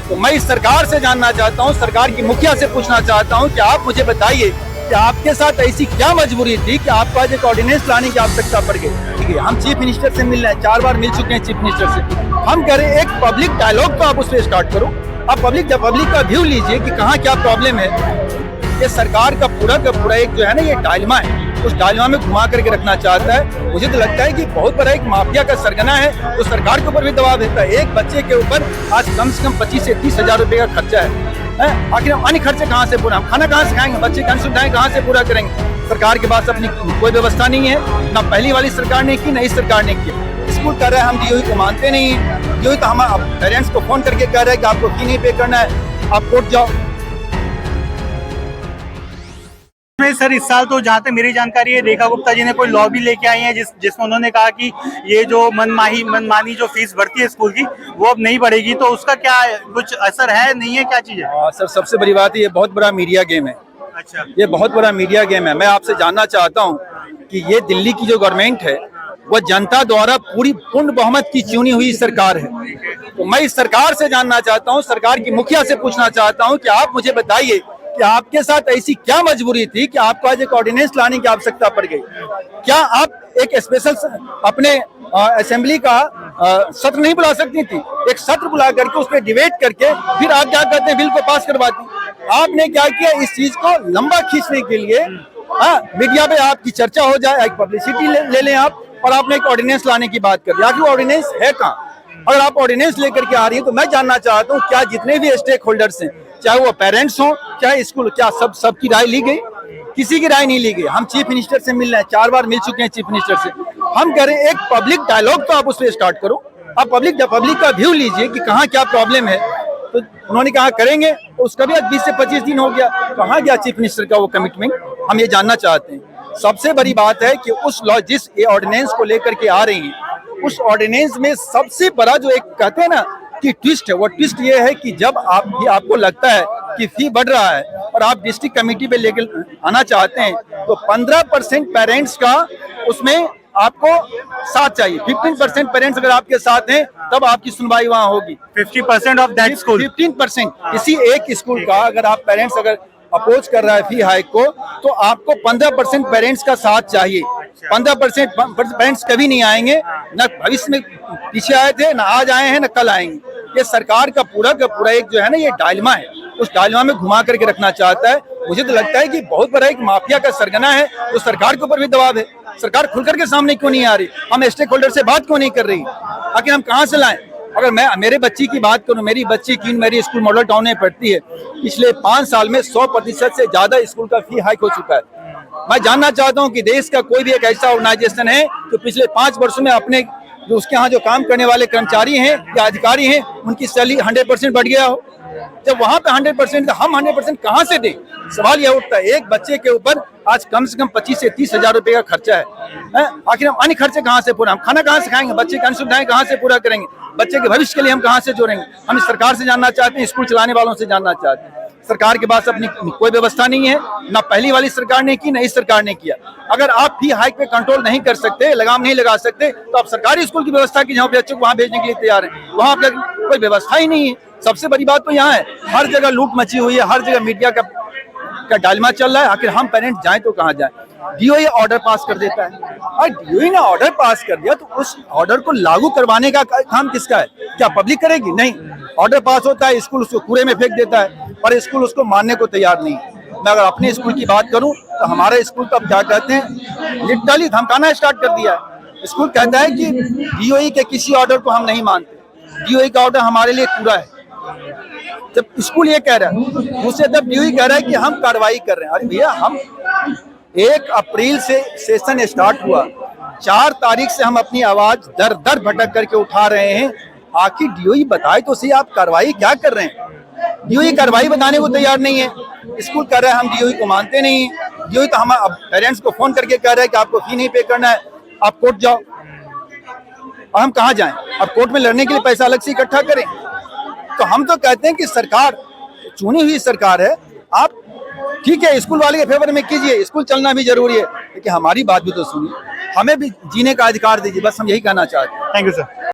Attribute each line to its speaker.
Speaker 1: तो मैं इस सरकार से जानना चाहता हूँ, सरकार की मुखिया से पूछना चाहता हूँ कि आप मुझे बताइए कि आपके साथ ऐसी क्या मजबूरी थी कि आपको आज एक ऑर्डिनेंस लाने की आवश्यकता पड़ गई। हम चीफ मिनिस्टर से मिल रहे हैं, 4 बार मिल चुके हैं चीफ मिनिस्टर से। हम कह रहे हैं एक पब्लिक डायलॉग तो आप उससे स्टार्ट करो, आप पब्लिक का व्यू लीजिए कि कहाँ क्या प्रॉब्लम है। ये सरकार का पूरा एक जो है ना ये डायलमा है, उस डायलमा में घुमा करके रखना चाहता है। मुझे तो लगता है कि बहुत बड़ा एक माफिया का सरगना है, तो सरकार के ऊपर भी दबाव देता है। एक बच्चे के ऊपर आज कम से कम 25 से 30 हजार रुपए का खर्चा है। आखिर हम अन्य खर्चे कहाँ से पूरा, हम खाना कहाँ से खाएंगे, बच्चे की अन्य सुविधाएं कहाँ से पूरा करेंगे। सरकार के पास अपनी कोई व्यवस्था नहीं है, ना पहली वाली सरकार ने की, ना इस सरकार ने की। स्कूल कर रहा है, हम डीओई को मानते नहीं है। डीओई तो हम पेरेंट्स को फोन करके कह रहे हैं कि आपको फी नहीं पे करना है, आप कोर्ट जाओ।
Speaker 2: सर इस साल तो जहाँ तक मेरी जानकारी है, रेखा गुप्ता जी ने कोई लॉ भी लेके आई है जिसमें उन्होंने कहा कि ये जो मनमानी जो फीस बढ़ती है स्कूल की वो अब नहीं बढ़ेगी, तो उसका क्या कुछ असर है, नहीं है, क्या चीज है?
Speaker 1: सर सबसे बड़ी बात है, ये बहुत बड़ा मीडिया गेम है।
Speaker 2: अच्छा,
Speaker 1: ये बहुत बड़ा मीडिया गेम है। मैं आपसे जानना चाहता हूँ कि ये दिल्ली की जो गवर्नमेंट है वो जनता द्वारा पूर्ण बहुमत की चुनी हुई सरकार है। तो मैं इस सरकार से जानना चाहता हूँ, सरकार की मुखिया से पूछना चाहता हूँ कि आप मुझे बताइए कि आपके साथ ऐसी क्या मजबूरी थी कि आपको आज एक ऑर्डिनेंस लाने की आवश्यकता पड़ गई। क्या आप एक स्पेशल अपने असेंबली का सत्र नहीं बुला सकती थी? एक सत्र बुला करके उस पर डिबेट करके फिर आप क्या कहते हैं बिल को पास करवाती। आपने क्या किया, इस चीज को लंबा खींचने के लिए मीडिया पे आपकी चर्चा हो जाए, एक पब्लिसिटी ले लें आप, और आपने एक ऑर्डिनेंस लाने की बात कर दी। आखिर ऑर्डिनेंस है कहाँ? अगर आप ऑर्डिनेंस लेकर के आ रही है तो मैं जानना चाहता हूँ क्या जितने भी स्टेक होल्डर्स हैं, चाहे वो पेरेंट्स हो चाहे स्कूल, क्या सबकी राय ली गई? किसी की राय नहीं ली गई। हम चीफ मिनिस्टर से मिल रहे हैं, 4 बार मिल चुके हैं चीफ मिनिस्टर से। हम कह रहे हैं एक पब्लिक डायलॉग तो आप उससे स्टार्ट करो, आप पब्लिक का व्यू लीजिए कि कहाँ क्या प्रॉब्लम है। तो उन्होंने कहा करेंगे, तो उसका भी 20 से 25 दिन हो गया, कहाँ गया चीफ मिनिस्टर का वो कमिटमेंट? हम ये जानना चाहते हैं। सबसे बड़ी बात है कि उस लॉ जिस ऑर्डिनेंस को लेकर के आ रही है, उस ऑर्डिनेंस में सबसे बड़ा जो एक कहते हैं ना कि ट्विस्ट है, वो ट्विस्ट ये है कि जब आपको लगता है कि फी बढ़ रहा है और आप डिस्ट्रिक्ट कमेटी पे लेकर आना चाहते हैं, तो 15% पेरेंट्स का उसमें आपको साथ चाहिए। 15% पेरेंट्स अगर आपके साथ हैं तब आपकी सुनवाई वहाँ होगी।
Speaker 2: 50% ऑफ दैट स्कूल,
Speaker 1: 15% किसी एक स्कूल का अगर आप पेरेंट्स अगर अपोज कर रहा है फी हाइक को, तो आपको 15% पेरेंट्स का साथ चाहिए। 15% पेरेंट्स कभी नहीं आएंगे, न भविष्य में पीछे आए थे, न आज आए हैं, न कल आएंगे। ये सरकार का पूरा एक जो है ना ये डायलमा है, उस डायलमा में घुमा करके रखना चाहता है। मुझे तो लगता है कि बहुत बड़ा एक माफिया का सरगना है, तो सरकार के ऊपर भी दबाव है। सरकार खुल करके सामने क्यों नहीं आ रही? हम स्टेक होल्डर से बात क्यों नहीं कर रही? आखिर हम कहाँ से लाएं? अगर मैं मेरे बच्ची की बात करूं, मेरी बच्ची की मेरी स्कूल मॉडल टाउन में पढ़ती है। पिछले 5 साल में 100% से ज्यादा स्कूल का फी हाइक हो चुका है। मैं जानना चाहता हूं कि देश का कोई भी एक ऐसा ऑर्गेनाइजेशन है जो पिछले 5 वर्षों में अपने जो उसके यहाँ जो काम करने वाले कर्मचारी हैं या अधिकारी हैं उनकी सैलरी 100% बढ़ गया हो? जब वहां पे 100% हम 100% कहाँ से दें? सवाल यह उठता है। एक बच्चे के ऊपर आज कम से कम 25 से 30 हजार रुपए का खर्चा है। आखिर हम अन्य खर्चे कहाँ से पूरा, हम खाना कहाँ से खाएंगे, बच्चे की अन्य सुविधाएं कहाँ से पूरा करेंगे, बच्चे के भविष्य के लिए हम कहाँ से जोड़ेंगे? हम इस सरकार से जानना चाहते हैं, स्कूल चलाने वालों से जानना चाहते हैं। सरकार के पास अपनी कोई व्यवस्था नहीं है, ना पहली वाली सरकार ने की, ना इस सरकार ने किया। अगर आप फी हाइक पे कंट्रोल नहीं कर सकते, लगाम नहीं लगा सकते, तो आप सरकारी स्कूल की व्यवस्था की, जहाँ पे बच्चों को वहाँ भेजने के लिए तैयार है, वहाँ पे कोई व्यवस्था ही नहीं है। सबसे बड़ी बात तो यहाँ है, हर जगह लूट मची हुई है, हर जगह मीडिया का डायलमा चल रहा है। आखिर हम पेरेंट्स जाएं तो कहाँ जाएं? डीओई ऑर्डर पास कर देता है, और डीओई ने ऑर्डर पास कर दिया तो उस ऑर्डर को लागू करवाने का काम किसका है? क्या पब्लिक करेगी? नहीं। ऑर्डर पास होता है, स्कूल उसको कूड़े में फेंक देता है, और स्कूल उसको मानने को तैयार नहीं। मैं अगर अपने स्कूल की बात करूं तो हमारा स्कूल तो अब क्या कहते हैं, लिटरली धमकाना स्टार्ट कर दिया है। स्कूल कहता है कि डीओई के किसी ऑर्डर को हम नहीं मानते, डीओई का ऑर्डर हमारे लिए पूरा है। जब स्कूल ये कह रहा है, उससे तब डीओई कह रहा है कि हम कार्रवाई कर रहे हैं। अरे भैया, हम 1 अप्रैल से सेशन स्टार्ट हुआ, 4 तारीख से हम अपनी आवाज दर दर भटक करके उठा रहे हैं। आखिर डीओई बताए तो सही, आप कार्रवाई क्या कर रहे हैं? डीओई कार्रवाई बताने को तैयार नहीं है। स्कूल कह रहा है हम डीओई को मानते नहीं है। डीओई तो हम पेरेंट्स को फोन करके कह रहे हैं कि आपको फी नहीं पे करना है, आप कोर्ट जाओ। और हम कहाँ जाएं? अब कोर्ट में लड़ने के लिए पैसा अलग से इकट्ठा करें? तो हम तो कहते हैं कि सरकार चुनी हुई सरकार है, आप ठीक है स्कूल वाले के फेवर में कीजिए, स्कूल चलना भी जरूरी है, लेकिन हमारी बात भी तो सुनिए, हमें भी जीने का अधिकार दीजिए। बस हम यही कहना चाहते हैं।
Speaker 2: Thank you sir.